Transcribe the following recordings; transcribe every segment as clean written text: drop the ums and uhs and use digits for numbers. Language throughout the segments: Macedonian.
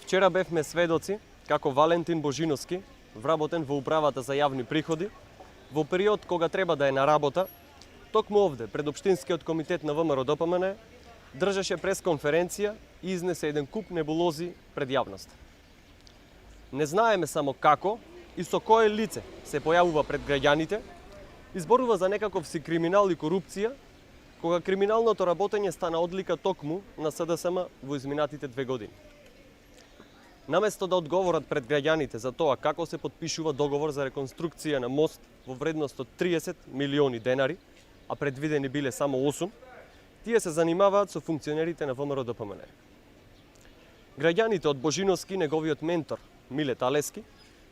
Вчера бевме сведоци како Валентин Божиновски, вработен во управата за јавни приходи, во период кога треба да е на работа, токму овде пред Општинскиот комитет на ВМРО ДПМН држеше пресконференција и изнесе еден куп небулози пред јавност. Не знаеме само како и со кое лице се појавува пред граѓаните, изборува за некаков си криминал и корупција, кога криминалното работење стана одлика токму на СДСМ во изминатите 2 години. Наместо да одговорат пред граѓаните за тоа како се потпишува договор за реконструкција на мост во вредност од 30 милиони денари, а предвидени биле само 8, тие се занимаваат со функционерите на ВМРО ДПМН. Граѓаните од Божиновски, неговиот ментор Миле Талески,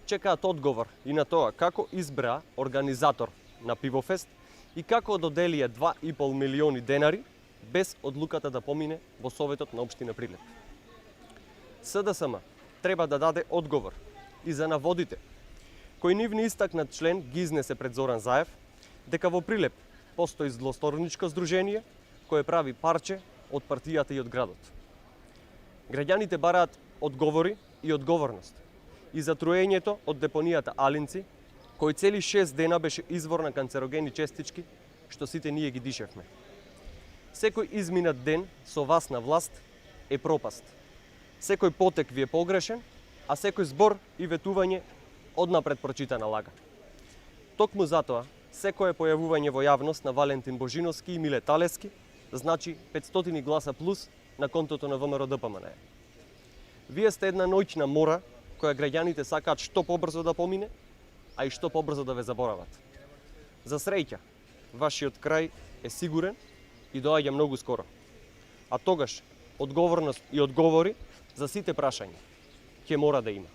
чекаат одговор и на тоа како избра организатор на Пивофест и како доделија 2,5 милиони денари без одлуката да помине во Советот на Општина Прилеп. СДСМ треба да даде одговор и за наводите кои нивни истакнат член ги изнесе пред Зоран Заев дека во Прилеп постои злосторничко здружение кое прави парче од партијата и од градот. Граѓаните бараат одговори и одговорност и за труењето од депонијата Алинци, кој цели 6 дена беше извор на канцерогени честички што сите ние ги дишевме. Секој изминат ден со вас на власт е пропаст. Секој потек ви е погрешен, а секој збор и ветување однапред прочитана лага. Токму затоа, секое појавување во јавност на Валентин Божиновски и Миле Талески значи 500 гласа плюс на контото на ВМРО ДПМН. Вие сте една ноќна мора која граѓаните сакаат што побрзо да помине, а и што побрзо да ве заборават. За среќа, вашиот крај е сигурен и доаѓа многу скоро. А тогаш, одговорност и одговори за сите прашања ќе мора да има.